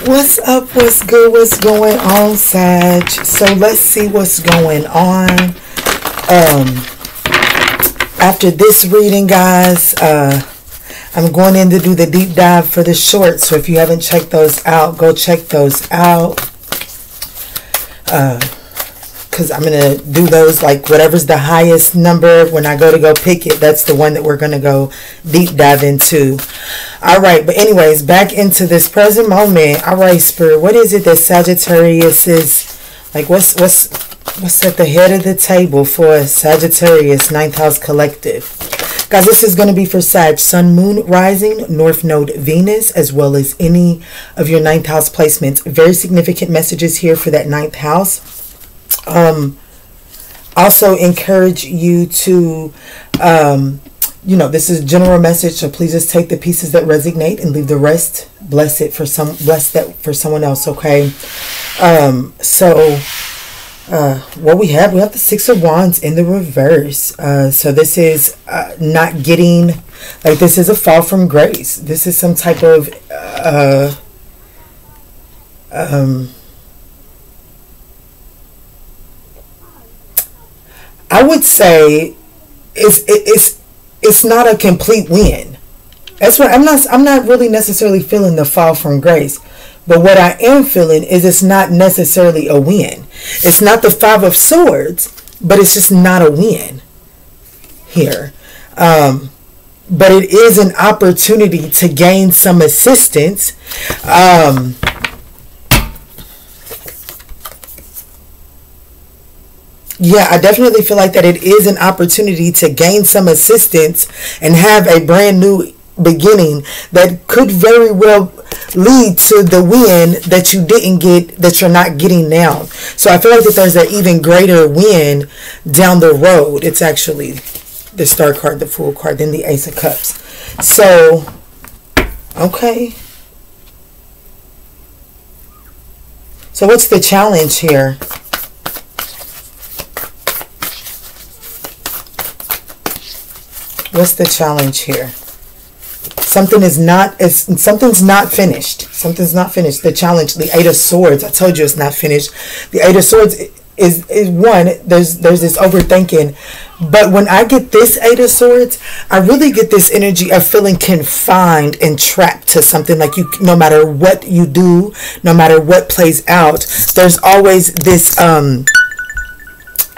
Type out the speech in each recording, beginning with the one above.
What's up? What's good? What's going on, Sag? So let's see what's going on. After this reading, guys, I'm going in to do the deep dive for the short. So if you haven't checked those out, go check those out. Because I'm going to do those, like whatever's the highest number when I go pick it. That's the one that we're going to go deep dive into. All right. But anyways, back into this present moment. All right, Spirit. What is it that Sagittarius is like? What's at the head of the table for Sagittarius, 9th house collective? Guys, this is going to be for Sag, Sun, Moon, Rising, North Node, Venus, as well as any of your 9th house placements. Very significant messages here for that 9th house. Also encourage you to, this is general message, so please just take the pieces that resonate and leave the rest. Bless that for someone else, okay? What we have the 6 of Wands in the reverse. So this is not getting, like, this is a fall from grace. This is some type of I would say it's not a complete win. That's what I'm not really necessarily feeling the fall from grace. But what I am feeling is it's not necessarily a win. It's not the 5 of Swords, but it's just not a win here. But it is an opportunity to gain some assistance. Yeah, I definitely feel like that it is an opportunity to gain some assistance and have a brand new beginning that could very well lead to the win that you didn't get, that you're not getting now. So I feel like that there's an even greater win down the road. It's actually the Star card, the Fool card, then the Ace of Cups. So, okay. So what's the challenge here? What's the challenge here? Something's not finished. Something's not finished. The challenge, the 8 of Swords. I told you it's not finished. The 8 of Swords is one. There's this overthinking. But when I get this 8 of Swords, I really get this energy of feeling confined and trapped to something. Like, you, no matter what you do, no matter what plays out, there's always this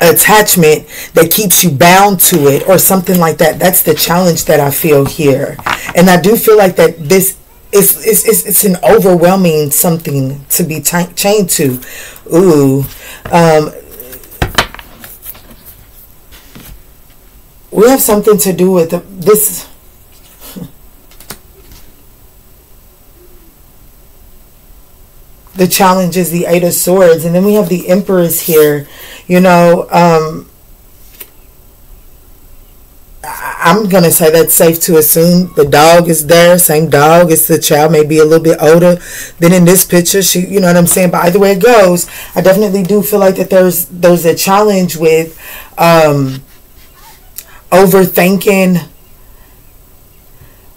attachment that keeps you bound to it, or something like that. That's the challenge that I feel here. And I do feel like that this it's an overwhelming something to be chained to. Ooh. We have something to do with this. The challenge is the 8 of Swords, and then we have the Empress here. You know, I'm going to say that's safe to assume the dog is there. Same dog. It's the child, maybe a little bit older than in this picture. She, you know what I'm saying? But either way it goes, I definitely do feel like that there's a challenge with overthinking.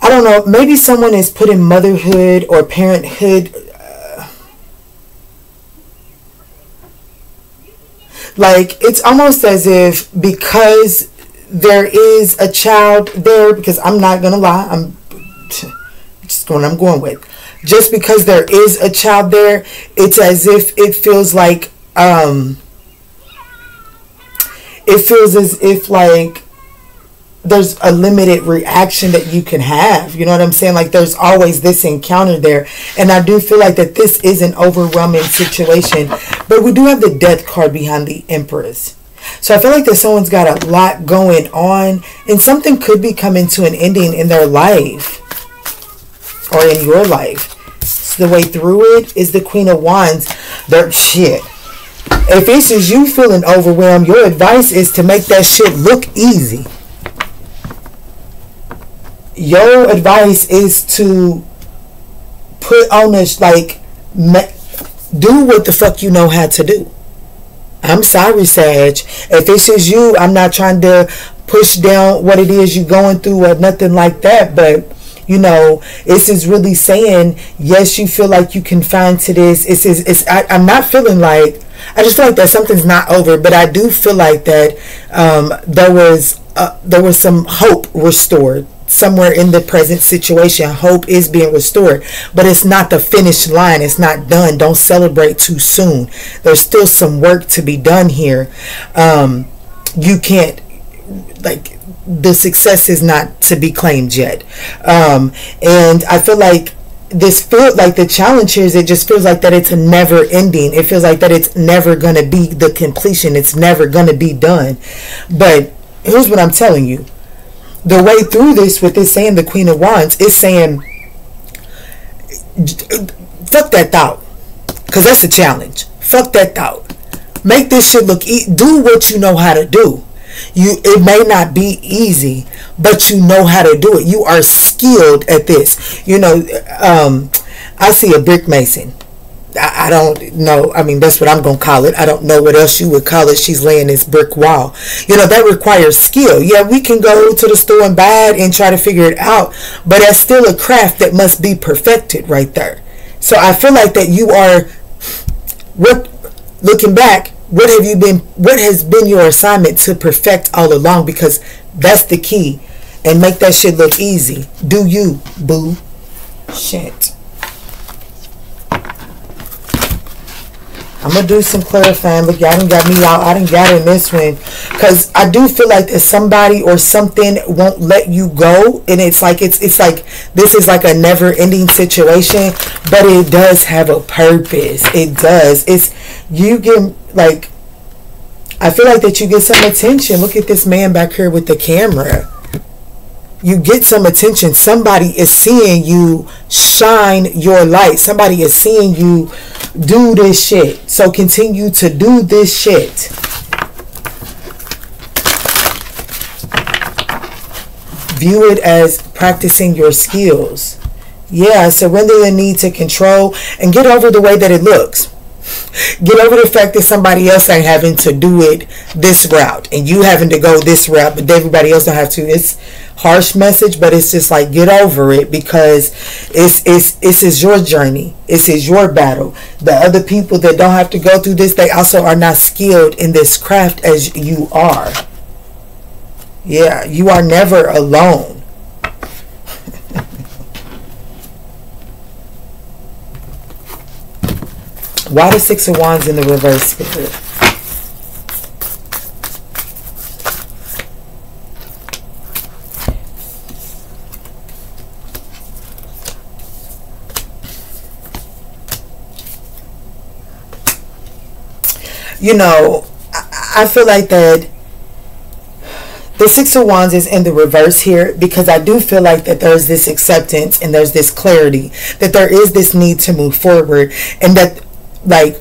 I don't know. Maybe someone is putting motherhood or parenthood, like, it's almost as if because there is a child there, because I'm not going to lie, I'm going with, just because there is a child there, it's as if it feels like, like there's a limited reaction that you can have. You know what I'm saying? Like, there's always this encounter there. And I do feel like that this is an overwhelming situation. But we do have the Death card behind the Empress. So I feel like that someone's got a lot going on. And something could be coming to an ending in their life. Or in your life. So the way through it is the Queen of Wands. Shit. If this is you feeling overwhelmed, your advice is to make that shit look easy. Your advice is to put on this, like, do what the fuck you know how to do. I'm sorry, Sag. If this is you, I'm not trying to push down what it is you're going through or nothing like that, but You know, this is really saying, yes, you feel like you confined to this. I'm not feeling like, I just feel like that something's not over, but I do feel like that there was some hope restored somewhere in the present situation. Hope is being restored, but it's not the finish line. It's not done. Don't celebrate too soon. There's still some work to be done here. You can't, like, the success is not to be claimed yet. And I feel like this feels like the challenge here is, it just feels like that it's a never ending. It feels like that it's never going to be the completion. It's never going to be done. But here's what I'm telling you. The way through this, with this saying, the Queen of Wands, is saying, fuck that thought. Because that's a challenge. Fuck that thought. Make this shit look easy. Do what you know how to do. It may not be easy, but you know how to do it. You are skilled at this. You know, I see a brick mason. I don't know. I mean, that's what I'm going to call it. I don't know what else you would call it. She's laying this brick wall. You know, that requires skill. Yeah, we can go to the store and buy it and try to figure it out, but that's still a craft that must be perfected right there. So I feel like that you are, looking back, what has been your assignment to perfect all along? Because that's the key. And make that shit look easy. Do you, boo. Shit. I'm going to do some clarifying. Look, y'all done got me out. I done got in this one. Because I do feel like that somebody or something won't let you go. And it's like this is like a never ending situation. But it does have a purpose. It does. You get, like, I feel like that you get some attention. Look at this man back here with the camera. You get some attention. Somebody is seeing you shine your light. Somebody is seeing you do this shit. So continue to do this shit. View it as practicing your skills. Yeah, surrender the need to control and get over the way that it looks. Get over the fact that somebody else ain't having to do it this route and you having to go this route, but everybody else don't have to. It's harsh message, but it's just like, get over it, because this is your journey. This is your battle. The other people that don't have to go through this, they also are not skilled in this craft as you are. Yeah, you are never alone. Why the Six of Wands in the reverse, Spirit? You know, I feel like that the Six of Wands is in the reverse here, because I do feel like that there's this acceptance and there's this clarity, that there is this need to move forward, and that, like,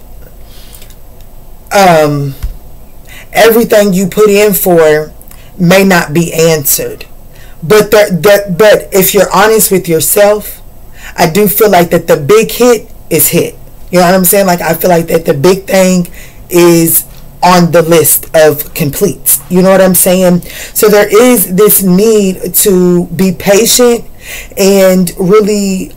everything you put in for may not be answered, but but if you're honest with yourself, I do feel like that the big hit is hit. You know what I'm saying? Like, I feel like that the big thing is on the list of completes. You know what I'm saying? So there is this need to be patient and really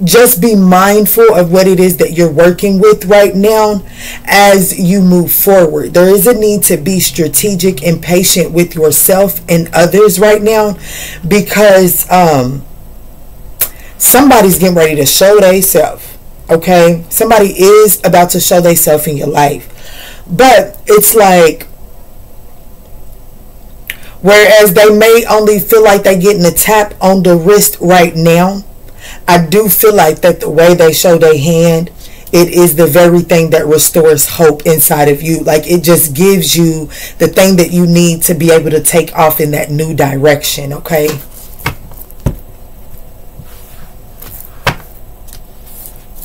just be mindful of what it is that you're working with right now as you move forward. There is a need to be strategic and patient with yourself and others right now, because somebody's getting ready to show themselves. Okay? Somebody is about to show themselves in your life. But it's like, whereas they may only feel like they're getting a tap on the wrist right now, I do feel like that the way they show their hand, it is the very thing that restores hope inside of you. Like, it just gives you the thing that you need to be able to take off in that new direction, okay?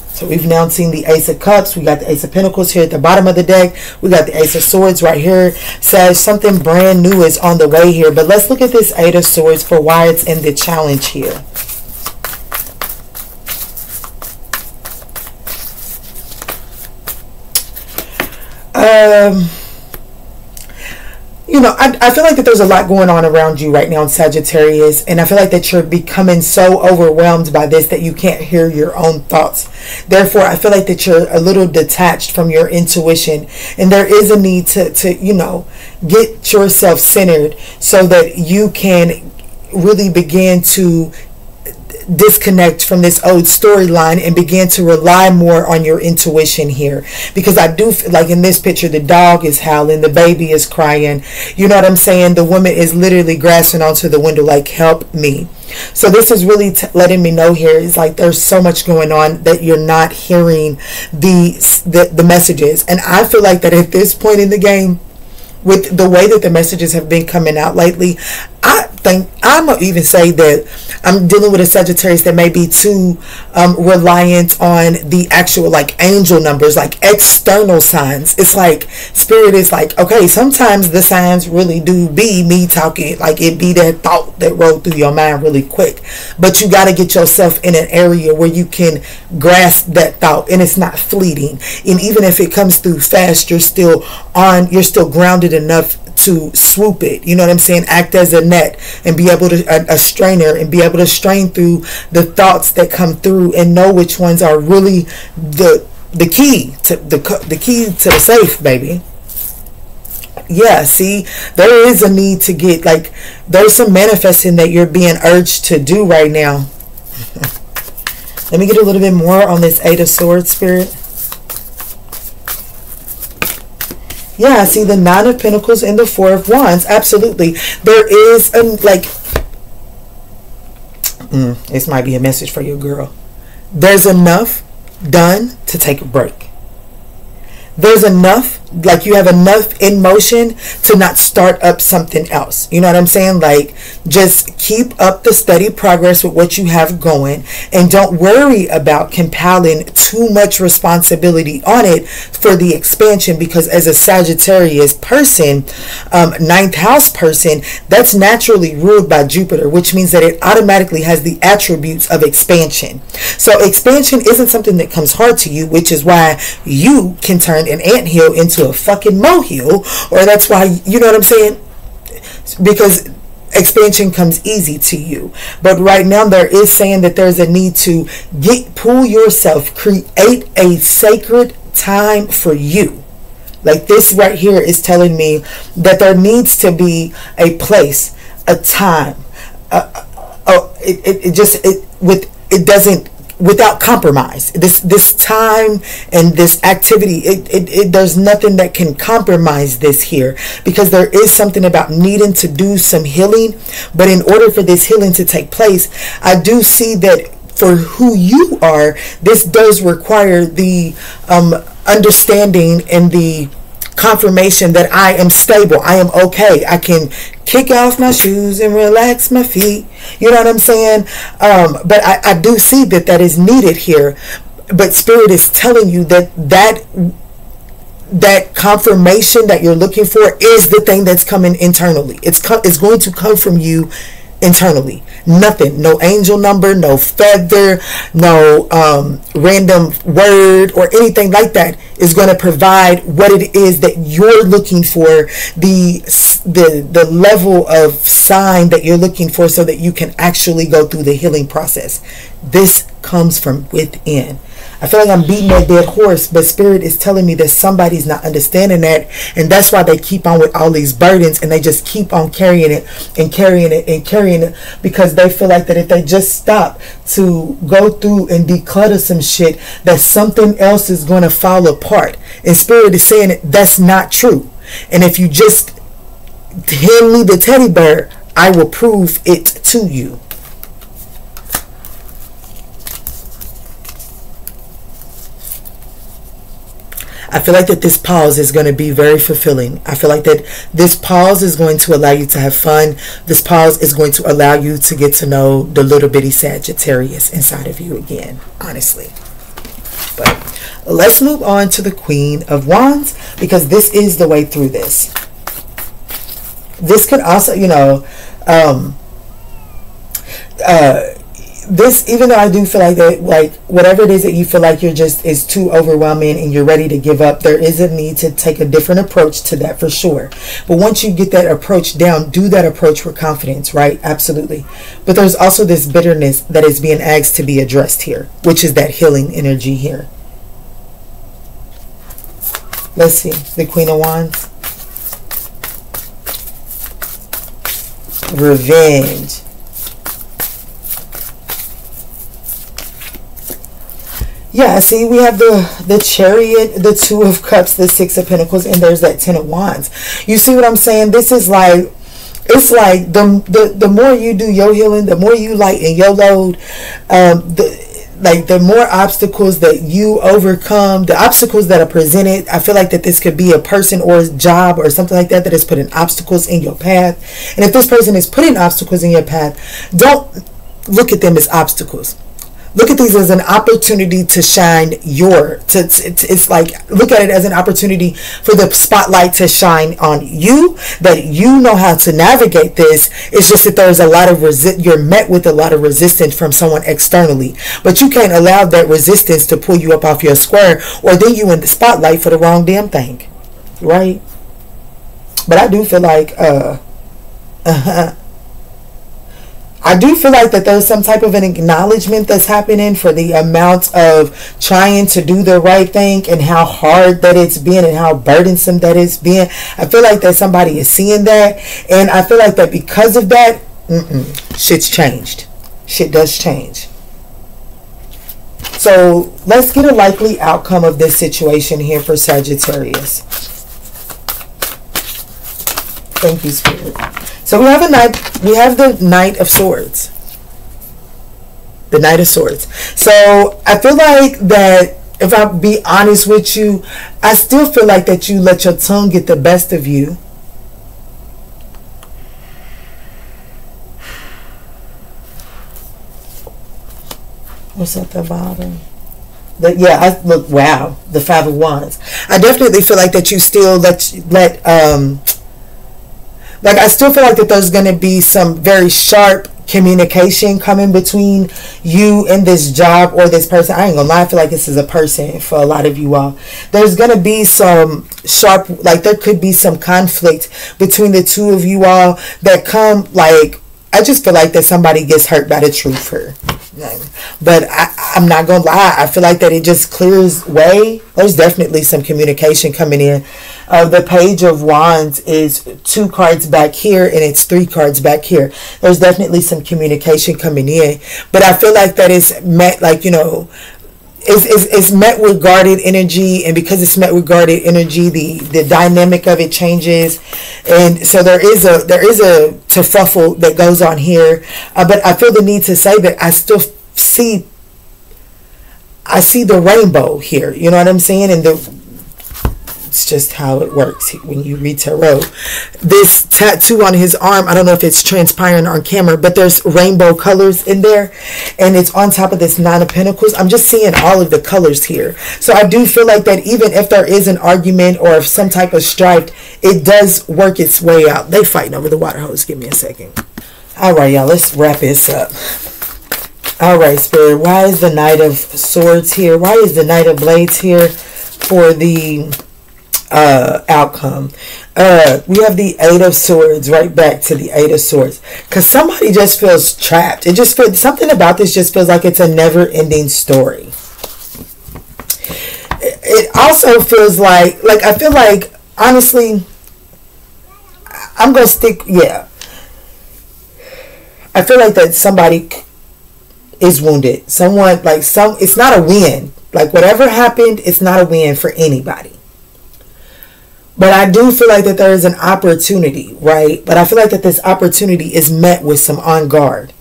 So we've now seen the Ace of Cups. We got the Ace of Pentacles here at the bottom of the deck. We got the Ace of Swords right here. Says something brand new is on the way here. But let's look at this Eight of Swords for why it's in the challenge here. you know, I feel like that there's a lot going on around you right now in Sagittarius, and I feel like that you're becoming so overwhelmed by this that you can't hear your own thoughts. Therefore, I feel like that you're a little detached from your intuition, and there is a need to you know, get yourself centered so that you can really begin to disconnect from this old storyline and begin to rely more on your intuition here. Because I do feel like in this picture, the dog is howling, the baby is crying, you know what I'm saying? The woman is literally grasping onto the window like, help me. So this is really letting me know here is like there's so much going on that you're not hearing the messages. And I feel like that at this point in the game, with the way that the messages have been coming out lately, I think I'm gonna even say that I'm dealing with a Sagittarius that may be too reliant on the actual like angel numbers, like external signs. It's like spirit is like, okay, sometimes the signs really do be me talking, like it be that thought that rolled through your mind really quick, but you got to get yourself in an area where you can grasp that thought and it's not fleeting. And even if it comes through fast, you're still grounded enough to swoop it, you know what I'm saying, act as a net and be able to a strainer and be able to strain through the thoughts that come through and know which ones are really the key to the key to the safe, baby. Yeah, see, there is a need to get, like, there's some manifesting that you're being urged to do right now. Let me get a little bit more on this Eight of Swords, Spirit. Yeah, I see the Nine of Pentacles and the Four of Wands. Absolutely. There is a, like, this might be a message for your girl. There's enough done to take a break. There's enough, like you have enough in motion to not start up something else. You know what I'm saying? Like, just keep up the steady progress with what you have going and don't worry about compiling too much responsibility on it for the expansion, because as a Sagittarius person, ninth house person, that's naturally ruled by Jupiter, which means that it automatically has the attributes of expansion. So expansion isn't something that comes hard to you, which is why you can turn an anthill into a fucking molehill, or that's why, you know what I'm saying, because expansion comes easy to you. But right now there is saying that there's a need to pull yourself, create a sacred time for you. Like this right here is telling me that there needs to be a place, a time, without compromise. This time and this activity, there's nothing that can compromise this here, because there is something about needing to do some healing. But in order for this healing to take place, I do see that for who you are, this does require the understanding and the confirmation that I am stable, I am okay, I can kick off my shoes and relax my feet, you know what I'm saying? But I do see that that is needed here. But Spirit is telling you that confirmation that you're looking for is the thing that's coming internally. It's going to come from you internally. Nothing, no angel number, no feather, no random word or anything like that is going to provide what it is that you're looking for, the level of sign that you're looking for, so that you can actually go through the healing process. This comes from within. I feel like I'm beating that dead horse, but Spirit is telling me that somebody's not understanding that, and that's why they keep on with all these burdens, and they just keep on carrying it and carrying it and carrying it, because they feel like that if they just stop to go through and declutter some shit, that something else is going to fall apart. And Spirit is saying that's not true. And if you just hand me the teddy bear, I will prove it to you. I feel like that this pause is going to be very fulfilling. I feel like that this pause is going to allow you to have fun. This pause is going to allow you to get to know the little bitty Sagittarius inside of you again, honestly. But let's move on to the Queen of Wands, because this is the way through this. This could also, you know, this, even though I do feel like that, like whatever it is that you feel like you're just is too overwhelming and you're ready to give up, there is a need to take a different approach to that for sure. But once you get that approach down, do that approach with confidence, right? Absolutely. But there's also this bitterness that is being asked to be addressed here, which is that healing energy here. Let's see, the Queen of Wands. Revenge. Yeah, see, we have the Chariot, the Two of Cups, the Six of Pentacles, and there's that Ten of Wands. You see what I'm saying? This is like, it's like the more you do your healing, the more you lighten your load, the more obstacles that you overcome, the obstacles that are presented. I feel like that this could be a person or a job or something like that that is putting obstacles in your path. And if this person is putting obstacles in your path, don't look at them as obstacles. Look at these as an opportunity to shine it's like, look at it as an opportunity for the spotlight to shine on you, that you know how to navigate this. It's just that there's a lot of you're met with a lot of resistance from someone externally, but you can't allow that resistance to pull you up off your square, or then you in the spotlight for the wrong damn thing, right? But I do feel like I do feel like that there's some type of an acknowledgement that's happening for the amount of trying to do the right thing and how hard that it's been and how burdensome that it's been. I feel like that somebody is seeing that, and I feel like that because of that, shit's changed. Shit does change. So let's get a likely outcome of this situation here for Sagittarius. Thank you, Spirit. So we have the Knight of Swords. The Knight of Swords. So I feel like that, if I be honest with you, I still feel like that you let your tongue get the best of you. What's at the bottom? Look, wow, the Five of Wands. I definitely feel like that you still like, I still feel like that there's going to be some very sharp communication coming between you and this job or this person. I ain't gonna lie, I feel like this is a person for a lot of you all. There's going to be some sharp, like there could be some conflict between the two of you all that come, like, I just feel like that somebody gets hurt by the truth here. But I'm not gonna lie, I feel like that it just clears way. There's definitely some communication coming in. The Page of Wands is 2 cards back here and it's 3 cards back here. There's definitely some communication coming in, but I feel like that is met, like, you know, it's met with guarded energy, and because it's met with guarded energy, the dynamic of it changes, and so there is a kerfuffle that goes on here. But I feel the need to say that I still see the rainbow here. You know what I'm saying? And it's just how it works when you read tarot. This tattoo on his arm, I don't know if it's transpiring on camera, but there's rainbow colors in there, and it's on top of this Nine of Pentacles. I'm just seeing all of the colors here. So I do feel like that even if there is an argument or if some type of strife, it does work its way out. They fighting over the water hose. Give me a second. All right, y'all, let's wrap this up. All right, Spirit, why is the Knight of Swords here? Why is the Knight of Blades here for the outcome? We have the Eight of Swords, right back to the Eight of Swords, because somebody just feels trapped. It just feels, something about this just feels like it's a never-ending story. It also feels like I feel like, honestly, I'm gonna stick, yeah, I feel like that somebody is wounded. Someone, it's not a win. Like, whatever happened, it's not a win for anybody. But I do feel like that there is an opportunity, right? But I feel like that this opportunity is met with some on guard.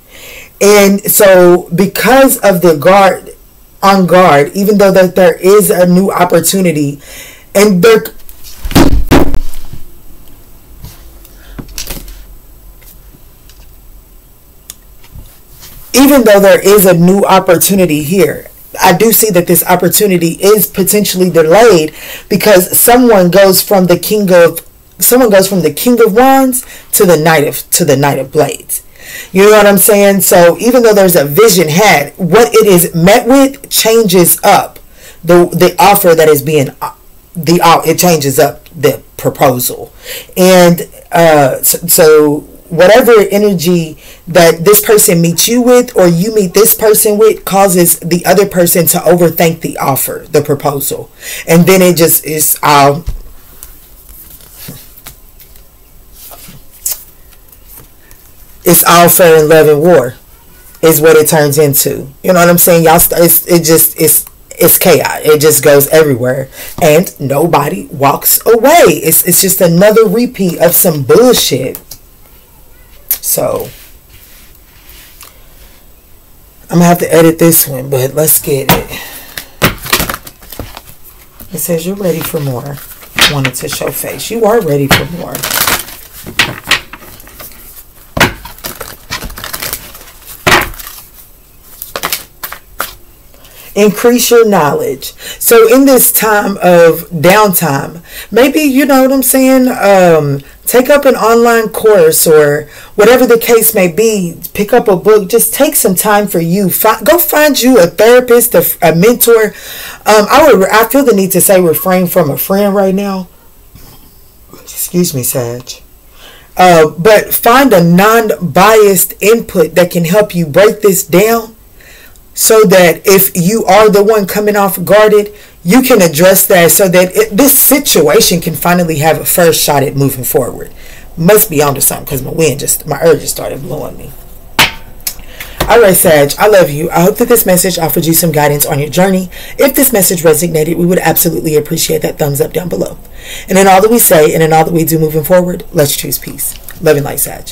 And so because of the on guard, even though that there is a new opportunity, and even though there is a new opportunity here, I do see that this opportunity is potentially delayed because someone goes from the King of Wands to the Knight of Blades. You know what I'm saying? So even though there's a vision had, what it is met with changes up the offer that is being it changes up the proposal. And so whatever energy that this person meets you with, or you meet this person with, causes the other person to overthink the offer, the proposal, and then it just is all. It's all fair in love and war, is what it turns into. You know what I'm saying? Y'all, it's chaos. It just goes everywhere, and nobody walks away. It's just another repeat of some bullshit. So I'm gonna have to edit this one, but let's get it. It says you're ready for more. Wanted to show face. You are ready for more. Increase your knowledge. So in this time of downtime, maybe, you know what I'm saying, take up an online course or whatever the case may be. Pick up a book. Just take some time for you. Go find you a therapist, a mentor. I feel the need to say refrain from a friend right now. Excuse me, Sag. But find a non-biased input that can help you break this down, so that if you are the one coming off guarded, you can address that, so that this situation can finally have a first shot at moving forward. Must be onto something, because my urge just started blowing me. Alright, Sag, I love you. I hope that this message offered you some guidance on your journey. If this message resonated, we would absolutely appreciate that thumbs up down below. And in all that we say and in all that we do moving forward, let's choose peace. Love and light, Sag.